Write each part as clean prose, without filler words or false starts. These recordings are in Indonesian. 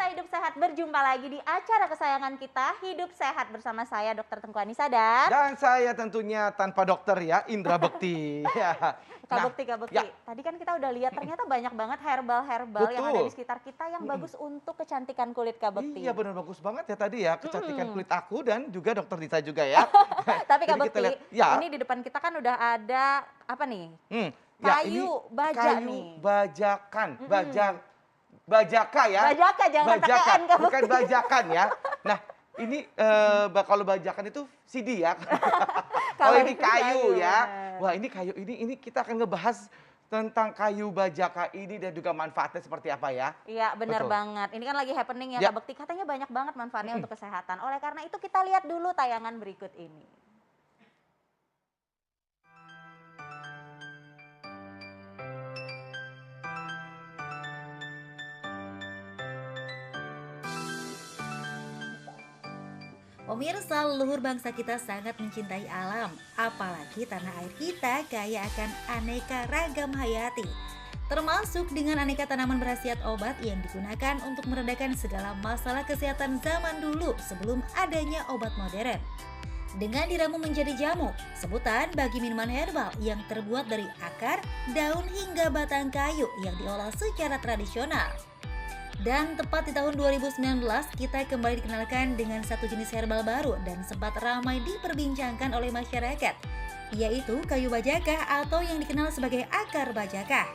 Pemirsa Hidup Sehat, berjumpa lagi di acara kesayangan kita, Hidup Sehat, bersama saya Dr. Tengku Anissa Dan saya tentunya tanpa dokter ya, Indra Bekti. Ya. Kak Bekti, Kak Bekti. Ya. Tadi kan kita udah lihat ternyata banyak banget herbal-herbal yang ada Betul. di sekitar kita yang bagus untuk kecantikan kulit, Kak Bekti. Iya benar, bagus banget ya tadi ya, kecantikan kulit aku dan juga dokter Dita juga ya. Tapi Kak Jadi kita Bekti, lihat, ya. ini di depan kita kan udah ada apa nih? Ya, ini Kayu baja kayu nih. bajakan, bajaka ya. Bajaka, jangan pakai Bajaka, N, Kak bukan Bekti. bajakan ya. Nah, ini kalau bajakan itu CD ya. Kalau Kalau ini itu kayu ya. bener. Wah, ini kayu ini kita akan ngebahas tentang kayu bajaka ini dan juga manfaatnya seperti apa ya. Iya, benar Betul. banget. Ini kan lagi happening ya, Ya. Kak Bekti. Katanya banyak banget manfaatnya untuk kesehatan. Oleh karena itu kita lihat dulu tayangan berikut ini. Pemirsa, leluhur bangsa kita sangat mencintai alam, apalagi tanah air kita kaya akan aneka ragam hayati. Termasuk dengan aneka tanaman berkhasiat obat yang digunakan untuk meredakan segala masalah kesehatan zaman dulu sebelum adanya obat modern. Dengan diramu menjadi jamu, sebutan bagi minuman herbal yang terbuat dari akar, daun hingga batang kayu yang diolah secara tradisional. Dan tepat di tahun 2019, kita kembali dikenalkan dengan satu jenis herbal baru dan sempat ramai diperbincangkan oleh masyarakat, yaitu kayu bajaka atau yang dikenal sebagai akar bajaka.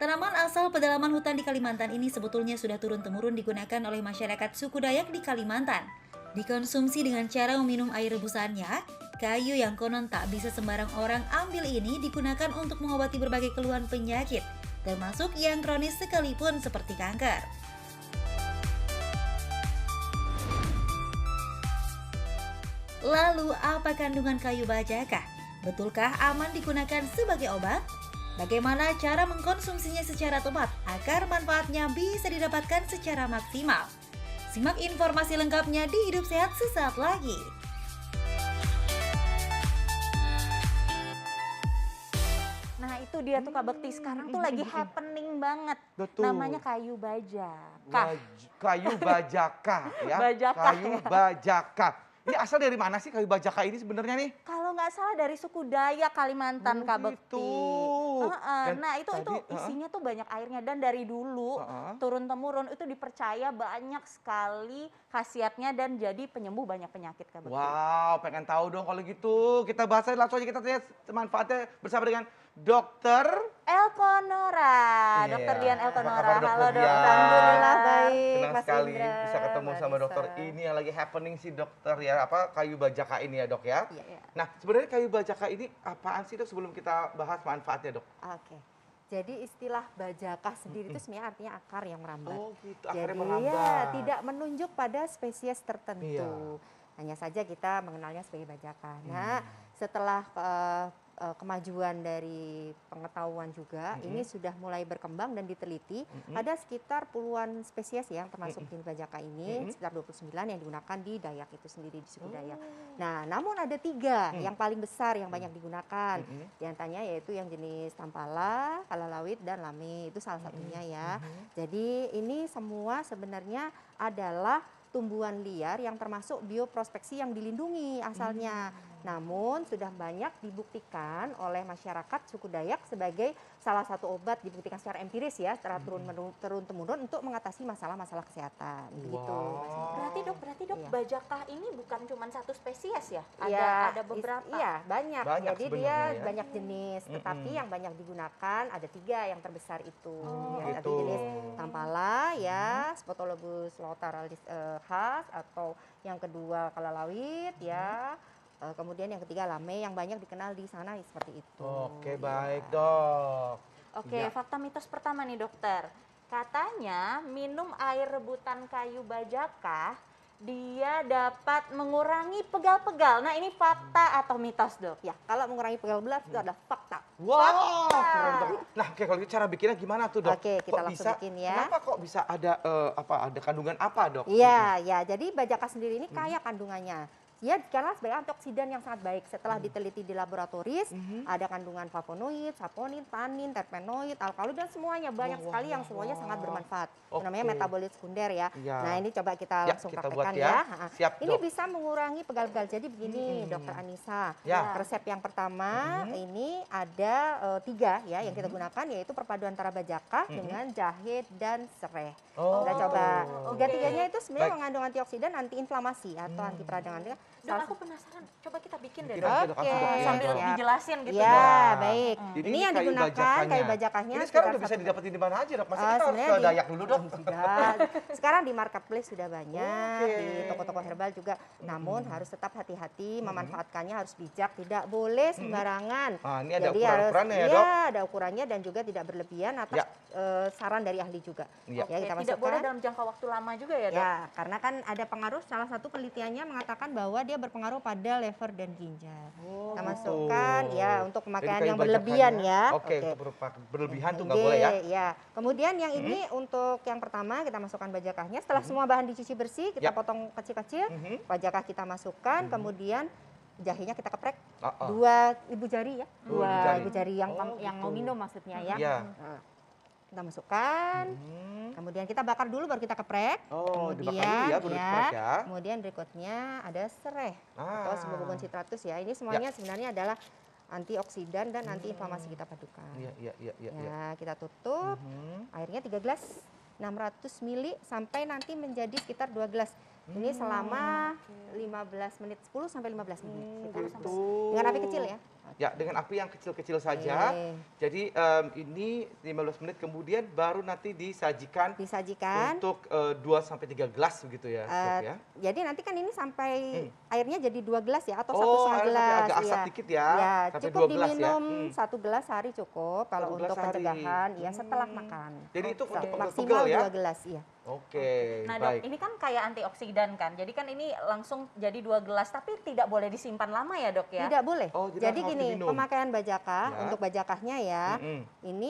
Tanaman asal pedalaman hutan di Kalimantan ini sebetulnya sudah turun-temurun digunakan oleh masyarakat suku Dayak di Kalimantan. Dikonsumsi dengan cara meminum air rebusannya, kayu yang konon tak bisa sembarang orang ambil ini digunakan untuk mengobati berbagai keluhan penyakit, termasuk yang kronis sekalipun seperti kanker. Lalu apa kandungan kayu bajaka? Betulkah aman digunakan sebagai obat? Bagaimana cara mengkonsumsinya secara tepat agar manfaatnya bisa didapatkan secara maksimal? Simak informasi lengkapnya di Hidup Sehat sesaat lagi. Nah itu dia tuh Kak Bekti, sekarang tuh lagi happening banget. Betul. Namanya kayu bajaka. Kayu bajaka ya. Bajaka, Kayu ya. bajaka. Ini asal dari mana sih kayu bajaka ini sebenarnya nih? Kalau nggak salah dari suku Dayak Kalimantan, Kak Bekti. Gitu. Dan Nah itu tadi, isinya tuh banyak airnya, dan dari dulu turun temurun itu dipercaya banyak sekali khasiatnya dan jadi penyembuh banyak penyakit, Kak Bekti. Wow, pengen tahu dong kalau gitu. Kita bahas aja langsung aja, kita tanya manfaatnya bersama dengan Dokter Elkonora, Iya. Dokter Dian Apa Elkonora. kabar, Dokter Halo Dian? Dok, Alhamdulillah baik, Senang Mas sekali Indra. bisa ketemu Mbak sama Nisa. dokter ini yang lagi happening sih dokter ya, apa kayu bajaka ini ya dok ya. Iya. Nah sebenarnya kayu bajaka ini apaan sih dok sebelum kita bahas manfaatnya dok? Oke. Jadi istilah bajaka sendiri itu sebenarnya artinya akar yang merambat. Oh gitu, akhirnya Jadi merambat. ya tidak menunjuk pada spesies tertentu. Iya. Hanya saja kita mengenalnya sebagai bajaka. Nah, setelah kemajuan dari pengetahuan juga, ini sudah mulai berkembang dan diteliti. Ada sekitar puluhan spesies yang termasuk jenis bajaka ini, sekitar 29 yang digunakan di Dayak itu sendiri, di suku Dayak. Nah, namun ada 3 yang paling besar yang banyak digunakan. Di antaranya yaitu yang jenis tampala, kalalawit, dan lame. Itu salah satunya ya. Jadi ini semua sebenarnya adalah tumbuhan liar yang termasuk bioprospeksi yang dilindungi asalnya. Namun sudah banyak dibuktikan oleh masyarakat suku Dayak sebagai salah satu obat, dibuktikan secara empiris ya, secara turun-temurun untuk mengatasi masalah-masalah kesehatan. Begitu. Berarti dok, Iya. bajaka ini bukan cuma satu spesies ya? Iya, Ada beberapa. Iya, banyak. Banyak Jadi sebenarnya dia ya. banyak jenis, tetapi yang banyak digunakan ada 3 yang terbesar itu. Yang satu gitu. jenis tampala ya, Spotolobus lautaralis khas, atau yang kedua kalalawit ya. Kemudian yang ketiga lame yang banyak dikenal di sana seperti itu. Oke Ya. baik dok. Oke, Ya. fakta mitos pertama nih dokter. Katanya minum air rebutan kayu bajaka dia dapat mengurangi pegal-pegal. Nah ini fakta atau mitos dok? Ya, kalau mengurangi pegal-pegal itu adalah fakta. Wow, keren dok. Nah, oke kalau gitu cara bikinnya gimana tuh dok? Oke, kita Kok langsung bisa? bikin ya. Kenapa kok bisa ada ada kandungan apa dok? Iya, ya. Jadi bajaka sendiri ini kaya kandungannya. dia dikenal sebagai antioksidan yang sangat baik. Setelah diteliti di laboratoris, ada kandungan flavonoid, saponin, tanin, terpenoid, alkaloid dan semuanya banyak sekali yang semuanya sangat bermanfaat. Itu namanya metabolit sekunder ya. Iya. Nah, ini coba kita Ya, langsung kita praktekkan buat ya. ya. Siap, Ini Dok. bisa mengurangi pegal-pegal. Jadi begini, Dokter Anissa. Ya. Resep yang pertama ini ada 3 ya yang kita gunakan, yaitu perpaduan antara bajaka dengan jahe dan serai. Oh. Kita coba. Oke. Tiga-tiganya itu sebenarnya Baik. mengandung antioksidan, anti-inflamasi atau anti peradangan. Dok, aku penasaran. Coba kita bikin deh, Bikin Dok. aja, Dok. Langsung, Dok. Iya, Sambil Dok. dijelasin gitu, Ya, Dok. baik. Ini yang kayu digunakan bajakanya. kayu bajakanya. Ini sekarang sekitar udah bisa 1 didapetin di mana aja, Dok? Masa Ah, kita harus sebenarnya ke di- Dayak dulu, Dok? Tidak. Sekarang di marketplace sudah banyak, Oke. di toko-toko herbal juga. Namun harus tetap hati-hati, memanfaatkannya harus bijak, tidak boleh sembarangan. Ah, ini ada Jadi ukuran-ukurannya ya, harus, Dok? iya, ada ukurannya dan juga tidak berlebihan atas Ya. saran dari ahli juga. Iya. Ya, kita Oke, tidak boleh masukkan. dalam jangka waktu lama juga ya, Dok? Ya, karena kan ada pengaruh, salah satu penelitiannya mengatakan bahwa dia berpengaruh pada lever dan ginjal. Oh, Kita gitu. masukkan ya untuk Jadi pemakaian kayu yang berlebihan bajakannya. ya. Oke, untuk berlebihan tuh nggak boleh ya? Ya. Kemudian yang ini untuk yang pertama kita masukkan bajakahnya. Setelah semua bahan dicuci bersih, kita Ya. potong kecil-kecil. Mhm. Bajakah kita masukkan, kemudian jahenya kita keprek. Oh. 2 ibu jari ya. Dua 2 ibu ibu jari yang Oh, yang gitu. mau minum maksudnya ya. Iya. Nah, kita masukkan. Kemudian kita bakar dulu baru kita keprek. Oh, dibakar dulu ya, Kemudian baru diprek ya. Kemudian berikutnya ada serai atau Ah. serbuk citratus ya. Ini semuanya sebenarnya adalah antioksidan dan antiinflamasi, kita padukan. Iya. Ya, kita tutup. Airnya 3 gelas, 600 ml sampai nanti menjadi sekitar 2 gelas. Ini selama 15 menit, 10 sampai 15 menit. Kita Gitu. dengan api kecil ya. Ya, dengan api yang kecil-kecil saja. Oke. Jadi ini 15 menit kemudian baru nanti disajikan Disajikan. untuk 2 sampai 3 gelas begitu ya, Dok ya. Jadi nanti kan ini sampai airnya jadi 2 gelas ya atau Oh, 1,5 air gelas. sampai agak asap iya. dikit ya, Ya, sampai cukup 2 gelas ya. diminum 1 gelas sehari cukup kalau 1 gelas untuk sehari. pencegahan ya setelah makan. Jadi itu untuk Maksimal pegel-pegel ya? 2 gelas iya. Oke, Nah, Dok, baik. ini kan kayak antioksidan kan. Jadi kan ini langsung jadi 2 gelas, tapi tidak boleh disimpan lama ya, Dok ya? Tidak boleh. Oh, jadi jadi harus gini, diminum. pemakaian bajakah Ya. untuk bajakahnya ya. Ini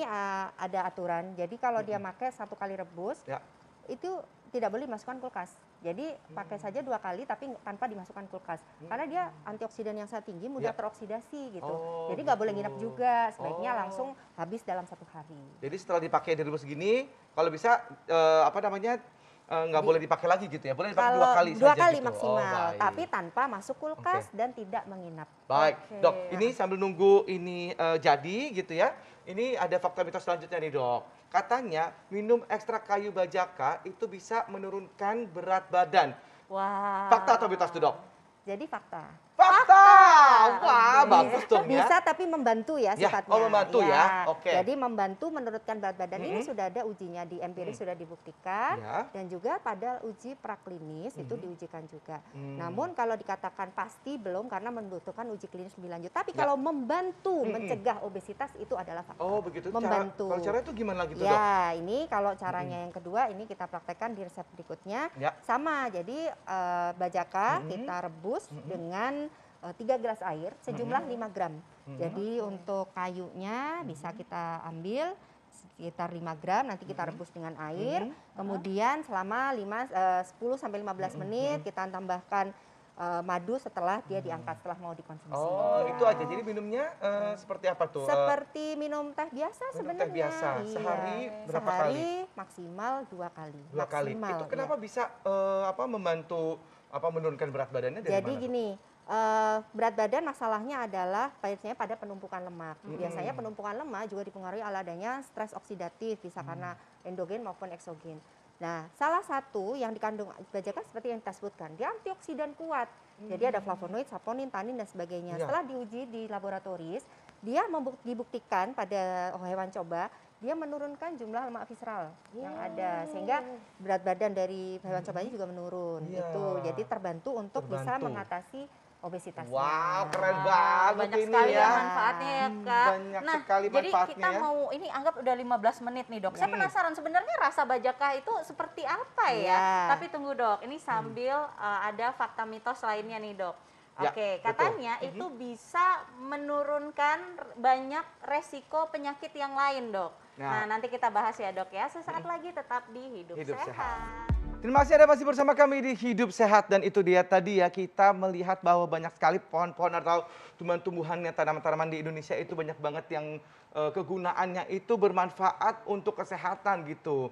ada aturan. Jadi kalau dia pakai 1 kali rebus, Ya. itu tidak boleh dimasukkan kulkas. Jadi pakai saja 2 kali tapi tanpa dimasukkan kulkas. Karena dia antioksidan yang sangat tinggi, mudah Ya. teroksidasi gitu. Oh, Jadi nggak boleh gitu. nginep juga. Sebaiknya Oh. langsung habis dalam 1 hari. Jadi setelah dipakai direbus gini, kalau bisa nggak boleh dipakai lagi gitu ya? Boleh dipakai 2 kali saja 2 kali gitu? maksimal, Oh, baik. tapi tanpa masuk kulkas dan tidak menginap. Baik, Oke. Dok. Ini sambil nunggu ini jadi gitu ya. Ini ada fakta mitos selanjutnya nih, Dok. Katanya minum ekstrak kayu bajaka itu bisa menurunkan berat badan. Wah. Fakta atau mitos tuh, Dok? Jadi fakta. Fakta! Wah, bagus dong ya. Bisa tapi membantu ya Ya, sifatnya. oh, membantu ya. Oke. Jadi membantu menurunkan berat badan ini sudah ada ujinya di empiris sudah dibuktikan Ya. dan juga pada uji praklinis itu diujikan juga. Namun kalau dikatakan pasti belum karena membutuhkan uji klinis lebih lanjut. Tapi Ya. kalau membantu mencegah obesitas itu adalah fakta. Oh, begitu. Membantu. Kalau caranya itu gimana gitu, Dok? Ya, ini kalau caranya yang kedua ini kita praktekkan di resep berikutnya. Ya. Sama, jadi bajaka kita rebus dengan 3 gelas air sejumlah 5 gram. Jadi untuk kayunya bisa kita ambil sekitar 5 gram, nanti kita rebus dengan air. Kemudian selama 10 sampai 15 menit kita tambahkan madu setelah dia diangkat, setelah mau dikonsumsi. Oh, itu aja. Jadi minumnya seperti apa tuh? Seperti minum teh biasa minum sebenarnya. teh biasa. Iya. Sehari berapa Sehari maksimal 2 kali. 2 kali. Maksimal, Itu iya. kenapa bisa membantu menurunkan berat badannya dari Jadi mana, Dok? gini, berat badan masalahnya adalah biasanya pada penumpukan lemak. Biasanya penumpukan lemak juga dipengaruhi oleh adanya stres oksidatif, bisa karena endogen maupun eksogen. Nah, salah satu yang dikandung bajaka seperti yang kita sebutkan, dia antioksidan kuat. Jadi ada flavonoid, saponin, tanin dan sebagainya. Iya. Setelah diuji di laboratoris, dia dibuktikan pada hewan coba, dia menurunkan jumlah lemak visceral yang ada sehingga berat badan dari hewan cobanya juga menurun. Iya. Itu jadi terbantu untuk bisa Terbantu. mengatasi obesitasnya. Wow, keren Wah, banget banyak ini sekali ya. manfaatnya ya, Kak. Banyak nah, sekali jadi manfaatnya kita ya. mau ini anggap udah 15 menit nih, Dok. Saya penasaran sebenarnya rasa bajakah itu seperti apa ya? Iya. Tapi tunggu, Dok. Ini sambil ada fakta mitos lainnya nih, Dok. Ya, Oke, betul. katanya itu bisa menurunkan banyak resiko penyakit yang lain, Dok. Nah. Nah, nanti kita bahas ya, Dok ya. Sesaat lagi tetap di Hidup, Hidup Sehat. Sehat. Terima kasih Anda masih bersama kami di Hidup Sehat, dan itu dia tadi ya, kita melihat bahwa banyak sekali pohon-pohon atau tumbuhan-tumbuhannya, tanaman-tanaman di Indonesia itu banyak banget yang kegunaannya itu bermanfaat untuk kesehatan gitu.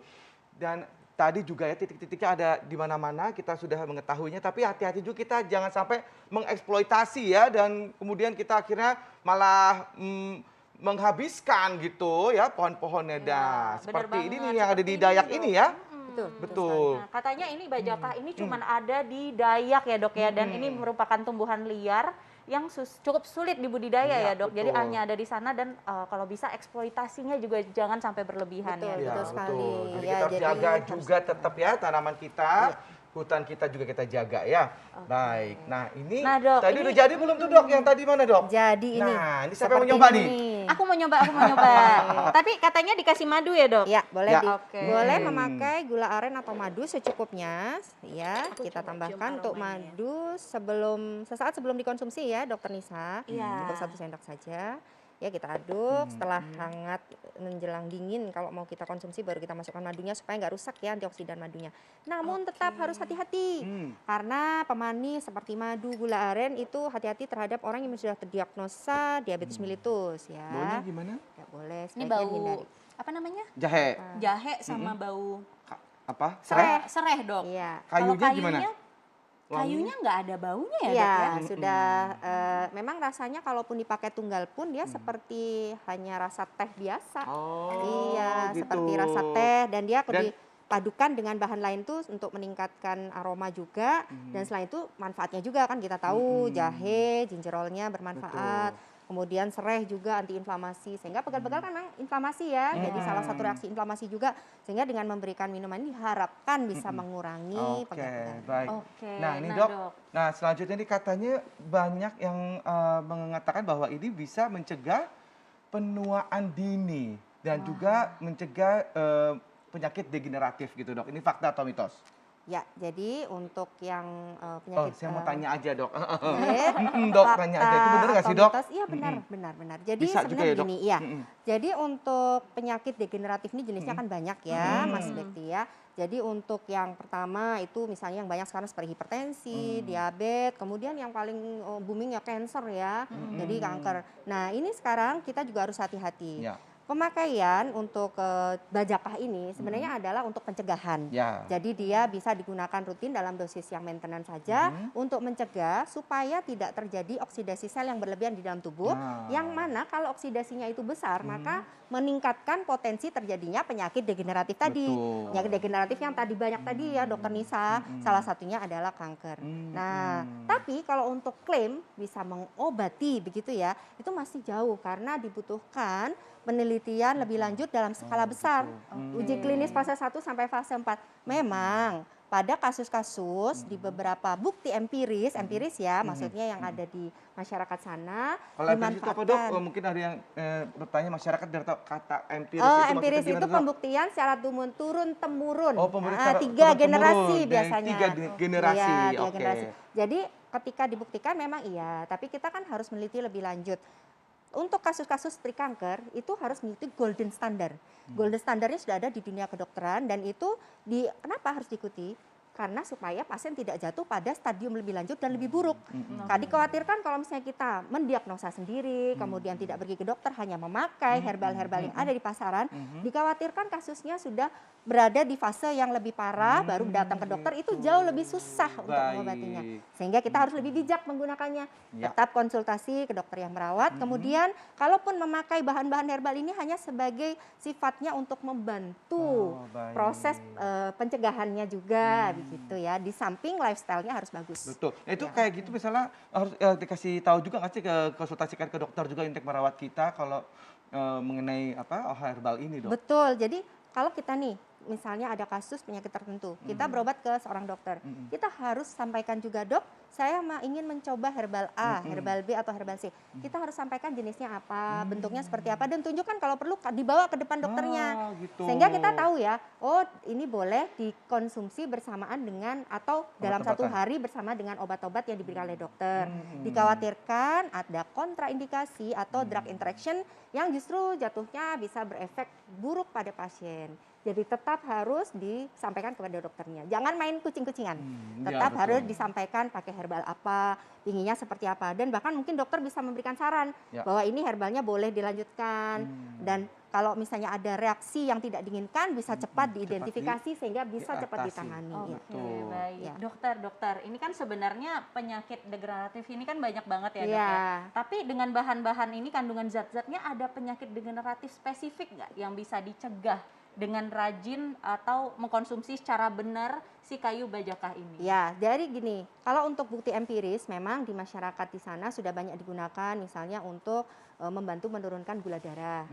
Dan tadi juga ya titik-titiknya ada di mana-mana, kita sudah mengetahuinya, tapi hati-hati juga kita jangan sampai mengeksploitasi ya, dan kemudian kita akhirnya malah menghabiskan gitu ya pohon-pohonnya. Dah bener seperti ini banget, nih yang ada di seperti Dayak ini, ini Dok. ya. Betul. Nah, katanya ini bajaka ini cuman ada di Dayak ya Dok ya, dan ini merupakan tumbuhan liar yang cukup sulit dibudidaya Iya, ya Dok. Jadi betul. hanya ada di sana, dan kalau bisa eksploitasinya juga jangan sampai berlebihan Betul, ya. Iya, betul sekali. Jadi Ya, kita harus jadi jaga harus- juga tetap ya tanaman kita, hutan kita juga kita jaga ya. Baik. Nah, ini Nah, Dok, tadi ini- udah jadi belum tuh Dok? Yang tadi mana Dok? Jadi ini. Nah, ini siapa yang mau seperti nyoba ini nih? Aku mau nyoba. Tapi katanya dikasih madu ya Dok? Ya, boleh Ya. Oke. boleh memakai gula aren atau madu secukupnya ya. Aku Kita coba tambahkan cium untuk aromanya. madu sesaat sebelum dikonsumsi ya, Dokter Nisa. Iya. Untuk 1 sendok saja. Ya, kita aduk setelah hangat menjelang dingin. Kalau mau kita konsumsi baru kita masukkan madunya supaya nggak rusak ya antioksidan madunya. Namun tetap harus hati-hati. Karena pemanis seperti madu, gula aren itu hati-hati terhadap orang yang sudah terdiagnosa diabetes mellitus ya. Baunya gimana? Nggak boleh, Ini sebaiknya bau hindari. apa namanya? Jahe. Jahe sama bau Apa? Serai? sereh Dok. Iya. Kalau Kayunya gimana? Kayunya nggak ada baunya ya Dok Iya, ya? sudah memang rasanya kalaupun dipakai tunggal pun dia seperti hanya rasa teh biasa. Oh, Iya, gitu. seperti rasa teh, dan dia Dan- dipadukan dengan bahan lain tuh untuk meningkatkan aroma juga, dan selain itu manfaatnya juga kan kita tahu jahe, gingerolnya bermanfaat. Kemudian sereh juga antiinflamasi, sehingga pegal-pegal kan memang inflamasi ya, jadi salah satu reaksi inflamasi juga, sehingga dengan memberikan minuman ini diharapkan bisa mengurangi Oke, pegal-pegal. baik. Oke, Nah, ini nah, Dok. Dok. Nah, selanjutnya ini katanya banyak yang mengatakan bahwa ini bisa mencegah penuaan dini dan juga mencegah penyakit degeneratif gitu, Dok. Ini fakta atau mitos? Ya, jadi untuk yang Oh, penyakit saya mau tanya aja, Dok. eh, Dok, tanya aja. Itu benar nggak sih, Dok? Iya, benar. Jadi Bisa juga sebenarnya ya, Dok? gini, iya. Mm-mm. Jadi untuk penyakit degeneratif ini jenisnya kan banyak ya, Mas Bekti ya. Jadi untuk yang pertama itu misalnya yang banyak sekarang seperti hipertensi, diabetes, kemudian yang paling booming ya cancer ya, jadi kanker. Nah, ini sekarang kita juga harus hati-hati. Ya. Pemakaian untuk bajakah ini sebenarnya adalah untuk pencegahan. Ya. Jadi dia bisa digunakan rutin dalam dosis yang maintenance saja untuk mencegah supaya tidak terjadi oksidasi sel yang berlebihan di dalam tubuh. Nah. Yang mana kalau oksidasinya itu besar, maka meningkatkan potensi terjadinya penyakit degeneratif tadi. Betul. Penyakit degeneratif yang tadi banyak tadi ya, Dokter Nisa, salah satunya adalah kanker. Nah, tapi kalau untuk klaim bisa mengobati begitu ya, itu masih jauh karena dibutuhkan penelitian lebih lanjut dalam skala besar. Uji klinis fase 1 sampai fase 4. Memang pada kasus-kasus di beberapa bukti empiris ya, maksudnya yang ada di masyarakat sana, Kalau empiris itu apa, Dok? dimanfaatkan. Mungkin ada yang bertanya, masyarakat biar tahu kata empiris Oh, itu empiris maksudnya itu gimana, Dok? pembuktian secara turun-temurun. Oh, pembuktian Nah, secara 3 turun-temurun generasi dari biasanya. 3 generasi, Iya, 3 oke. generasi. Jadi ketika dibuktikan memang iya, tapi kita kan harus meneliti lebih lanjut. Untuk kasus-kasus kanker itu harus mengikuti golden standard. Golden standardnya sudah ada di dunia kedokteran, dan itu kenapa harus diikuti? Karena supaya pasien tidak jatuh pada stadium lebih lanjut dan lebih buruk. Dikhawatirkan kalau misalnya kita mendiagnosa sendiri, kemudian tidak pergi ke dokter, hanya memakai herbal-herbal yang ada di pasaran, dikhawatirkan kasusnya sudah berada di fase yang lebih parah, baru datang ke dokter, itu jauh lebih susah untuk mengobatinya. Sehingga kita harus lebih bijak menggunakannya. Ya. Tetap konsultasi ke dokter yang merawat. Kemudian kalaupun memakai bahan-bahan herbal ini hanya sebagai sifatnya untuk membantu Oh, baik. proses pencegahannya juga begitu ya. Di samping lifestyle-nya harus bagus. Betul. Nah, itu Ya. kayak gitu misalnya harus dikasih tahu juga nggak sih, konsultasikan ke dokter juga untuk merawat kita kalau mengenai herbal ini, Dok? Betul. Jadi kalau kita nih misalnya ada kasus penyakit tertentu, kita berobat ke seorang dokter. Kita harus sampaikan juga, Dok, saya ingin mencoba herbal A, herbal B atau herbal C. Kita harus sampaikan jenisnya apa, bentuknya seperti apa, dan tunjukkan kalau perlu dibawa ke depan dokternya. Gitu. Sehingga kita tahu ya, oh ini boleh dikonsumsi bersamaan dengan atau dalam satu hari bersama dengan obat-obat yang diberikan oleh dokter. Dikhawatirkan ada kontraindikasi atau drug interaction yang justru jatuhnya bisa berefek buruk pada pasien. Jadi tetap harus disampaikan kepada dokternya. Jangan main kucing-kucingan. Tetap harus disampaikan pakai herbal apa, inginnya seperti apa. Dan bahkan mungkin dokter bisa memberikan saran bahwa ini herbalnya boleh dilanjutkan. Dan kalau misalnya ada reaksi yang tidak diinginkan bisa cepat diidentifikasi sehingga bisa cepat ditangani. Oke, baik. Dokter, ini kan sebenarnya penyakit degeneratif ini kan banyak banget ya, Dok ya. Tapi dengan bahan-bahan ini kandungan zat-zatnya ada penyakit degeneratif spesifik nggak yang bisa dicegah dengan rajin atau mengkonsumsi secara benar si kayu bajakah ini? Ya, jadi gini, kalau untuk bukti empiris memang di masyarakat di sana sudah banyak digunakan misalnya untuk membantu menurunkan gula darah.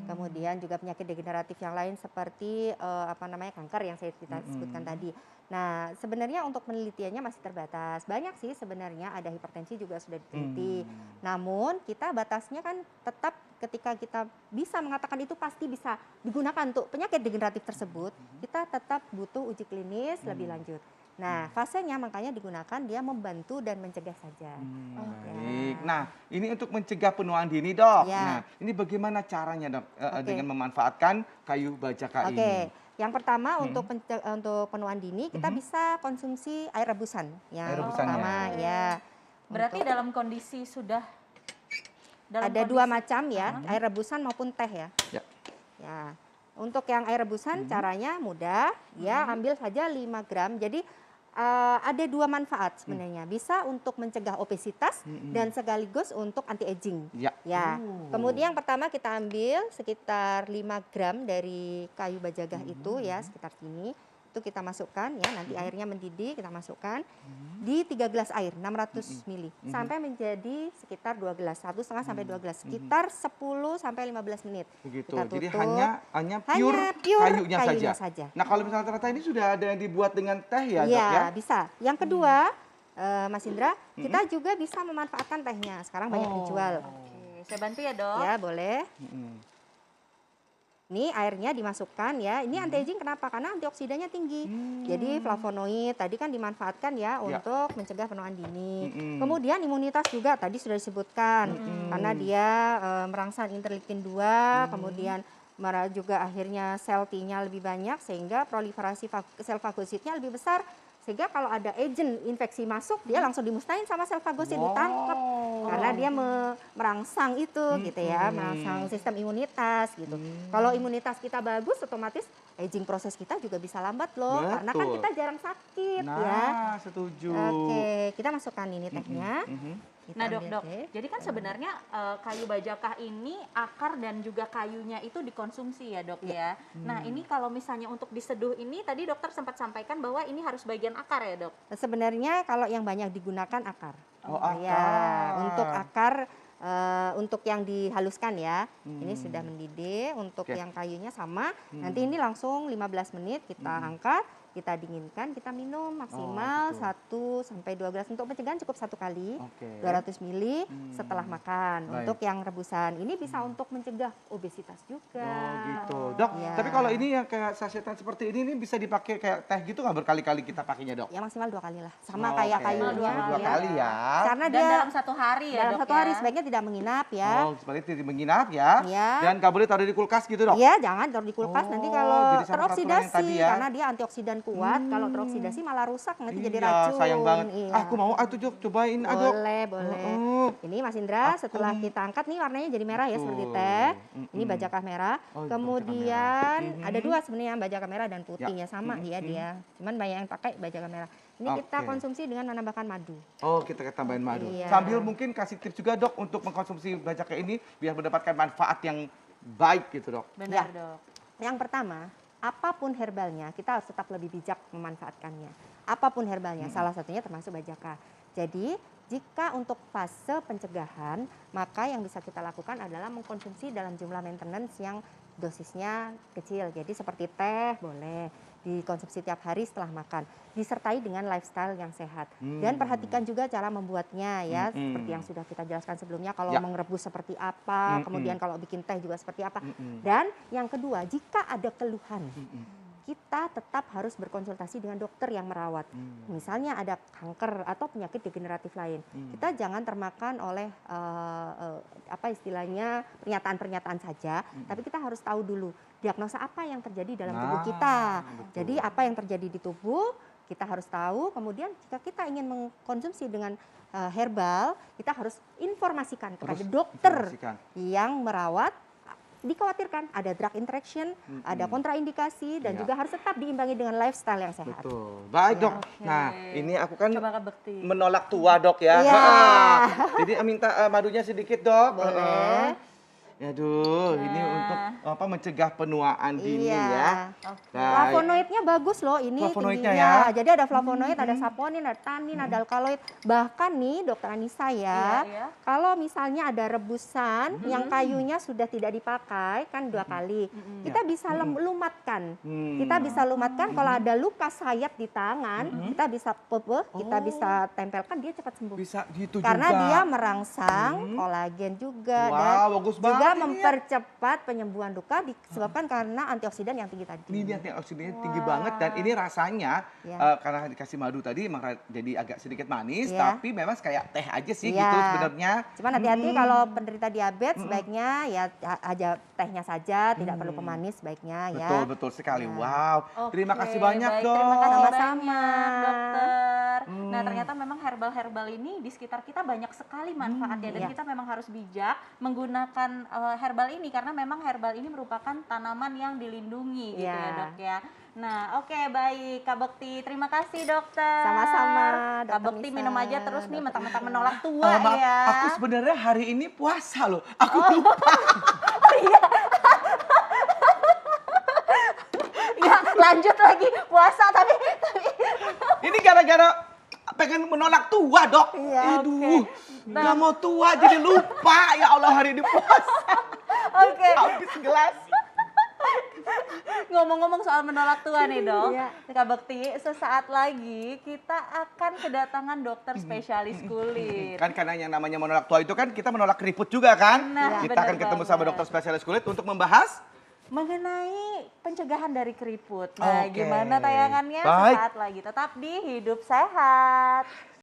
Kemudian juga penyakit degeneratif yang lain seperti kanker yang saya sebutkan tadi. Nah, sebenarnya untuk penelitiannya masih terbatas. Banyak sih sebenarnya, ada hipertensi juga sudah diteliti. Namun kita batasnya kan tetap ketika kita bisa mengatakan itu pasti bisa digunakan untuk penyakit degeneratif tersebut, kita tetap butuh uji klinis lebih lanjut. Nah, fasenya makanya digunakan dia membantu dan mencegah saja. Baik. Nah, ini untuk mencegah penuaan dini, Dok. Nah, ini bagaimana caranya, Dok, dengan memanfaatkan kayu bajaka ini? Yang pertama untuk penuaan dini kita bisa konsumsi air rebusan. Yang pertama ya. Berarti dalam kondisi sudah ada dua macam ya, air rebusan maupun teh ya. Ya. Untuk yang air rebusan caranya mudah, ya ambil saja 5 gram. Jadi ada dua manfaat sebenarnya. Bisa untuk mencegah obesitas dan sekaligus untuk anti aging. Ya. Kemudian yang pertama kita ambil sekitar 5 gram dari kayu bajagah itu ya, sekitar sini. Itu kita masukkan ya, nanti airnya mendidih, kita masukkan di 3 gelas air 600 ml sampai menjadi sekitar 2 gelas, 1,5 sampai 2 gelas, sekitar 10 sampai 15 menit. Begitu. Kita tutup. Jadi hanya pure kayunya saja. Nah, kalau misalnya ternyata ini sudah ada yang dibuat dengan teh ya, Dok ya? Iya, bisa. Yang kedua, Mas Indra, kita juga bisa memanfaatkan tehnya. Sekarang banyak dijual. Oke, saya bantu ya, Dok. Ya, boleh. Ini airnya dimasukkan ya. Ini anti aging kenapa? Karena antioksidannya tinggi. Jadi flavonoid tadi kan dimanfaatkan ya untuk mencegah penuaan dini. Kemudian imunitas juga tadi sudah disebutkan karena dia merangsang interleukin 2, kemudian juga akhirnya sel T-nya lebih banyak sehingga proliferasi sel fagositnya lebih besar. Sehingga kalau ada agent infeksi masuk, dia langsung dimusnahin sama sel fagosit, ditangkap. Karena dia merangsang itu gitu ya, merangsang sistem imunitas gitu. Kalau imunitas kita bagus, otomatis aging proses kita juga bisa lambat loh. Karena kan kita jarang sakit ya. Setuju. Oke, kita masukkan ini tehnya. Nah, Dok, jadi kan sebenarnya kayu bajakah ini akar dan juga kayunya itu dikonsumsi ya, Dok ya. Nah, ini kalau misalnya untuk diseduh ini tadi dokter sempat sampaikan bahwa ini harus bagian akar ya, Dok. Sebenarnya kalau yang banyak digunakan akar. Akar. Ya, untuk akar untuk yang dihaluskan ya. Ini sudah mendidih, untuk yang kayunya sama. Nanti ini langsung 15 menit kita angkat. Kita dinginkan, kita minum maksimal 1 sampai 2 gelas. Untuk pencegahan cukup 1 kali, 200 ml setelah makan. Untuk yang rebusan, ini bisa untuk mencegah obesitas juga. Gitu. Dok, tapi kalau ini yang kayak sasetan seperti ini bisa dipakai kayak teh gitu nggak berkali-kali kita pakainya, Dok? Ya maksimal 2 kali lah. Sama kayak kayunya. 2 kali ya. Karena Dan dia dalam 1 hari ya, dalam Dok 1 hari ya? sebaiknya tidak menginap ya. Seperti tidak menginap ya. Dan nggak boleh taruh di kulkas gitu, Dok? Iya, jangan taruh di kulkas. Nanti kalau jadi sama teroksidasi, tadi ya. karena dia antioksidan kuat. Kalau teroksidasi malah rusak, nanti jadi racun. Sayang banget. Iya. Aku mau Dok, cobain Dok. Boleh. Ini Mas Indra, setelah kita angkat nih warnanya jadi merah ya seperti teh. Ini bajakah merah. Kemudian ada 2 sebenarnya, bajakah merah dan putihnya sama dia. Cuman banyak yang pakai bajakah merah. Ini kita konsumsi dengan menambahkan madu. Kita tambahin madu. Iya. Sambil mungkin kasih tips juga, Dok, untuk mengkonsumsi bajakah ini biar mendapatkan manfaat yang baik gitu, Dok. Benar, Dok. Yang pertama, apapun herbalnya, kita harus tetap lebih bijak memanfaatkannya. Apapun herbalnya, salah satunya termasuk bajakah. Jadi, Jika untuk fase pencegahan, maka yang bisa kita lakukan adalah mengkonsumsi dalam jumlah maintenance yang dosisnya kecil. Jadi seperti teh boleh dikonsumsi tiap hari setelah makan, disertai dengan lifestyle yang sehat. Dan perhatikan juga cara membuatnya ya, seperti yang sudah kita jelaskan sebelumnya, kalau merebus seperti apa, kemudian kalau bikin teh juga seperti apa. Dan yang kedua, jika ada keluhan, kita tetap harus berkonsultasi dengan dokter yang merawat. Misalnya ada kanker atau penyakit degeneratif lain. Kita jangan termakan oleh apa istilahnya pernyataan-pernyataan saja, tapi kita harus tahu dulu diagnosa apa yang terjadi dalam tubuh kita. Betul. Jadi apa yang terjadi di tubuh kita harus tahu. Kemudian jika kita ingin mengkonsumsi dengan herbal, kita harus informasikan kepada dokter yang merawat. Dikhawatirkan ada drug interaction, ada kontraindikasi, dan juga harus tetap diimbangi dengan lifestyle yang sehat. Betul. Baik dok. Nah ini aku kan Coba Kak Bekti. menolak tua dok ya. Iya. Jadi minta madunya sedikit dok. Boleh. Aduh, ini untuk apa mencegah penuaan dini ya. Oke. Baik. Flavonoidnya bagus loh ini Flavonoidnya tingginya. ya. Jadi ada flavonoid, ada saponin, ada tanin, ada alkaloid. Bahkan nih Dokter Anissa ya, Iya. kalau misalnya ada rebusan yang kayunya sudah tidak dipakai kan 2 kali, kita bisa lumatkan. Kita bisa lumatkan kalau ada luka sayat di tangan, kita bisa kita bisa tempelkan, dia cepat sembuh. Bisa gitu Karena juga. dia merangsang kolagen juga dan Wow, bagus banget juga ini ya. mempercepat penyembuhan luka disebabkan karena antioksidan yang tinggi tadi. Ini antioksidannya tinggi banget dan ini rasanya Ya. karena dikasih madu tadi emang jadi agak sedikit manis, Ya. tapi memang kayak teh aja sih Ya. gitu sebenarnya. Cuman hati-hati kalau penderita diabetes sebaiknya ya aja tehnya saja, tidak perlu pemanis sebaiknya ya. Betul, betul sekali. Ya. Wow. Terima Oke, kasih banyak baik, dok. Terima kasih Sama-sama. banyak dokter. Nah ternyata memang herbal-herbal ini di sekitar kita banyak sekali manfaatnya dan Iya. kita memang harus bijak menggunakan herbal ini karena memang herbal ini merupakan tanaman yang dilindungi gitu ya Iya. dok ya. Nah oke baik Kak Bekti, terima kasih dokter. Sama-sama, Kak Dokter Bekti Nisa, minum aja terus nih Dokter mentang-mentang Nisa. menolak tua Maaf, ya. aku sebenarnya hari ini puasa loh. Aku lupa. Ya lanjut lagi puasa tapi Ini gara-gara pengen menolak tua dok. Iya, Aduh, nggak mau tua jadi lupa. Ya Allah hari ini puasa. oke. Habis gelas. Ngomong-ngomong soal menolak tua nih dok, Iya. Kak Bekti, sesaat lagi kita akan kedatangan dokter spesialis kulit. Kan karena yang namanya menolak tua itu kan kita menolak keriput juga kan. Nah, Kita bener akan ketemu sama banget. dokter spesialis kulit untuk membahas Mengenai pencegahan dari keriput. Nah, Oke. gimana tayangannya Baik. sesaat lagi. Tetap di Hidup Sehat.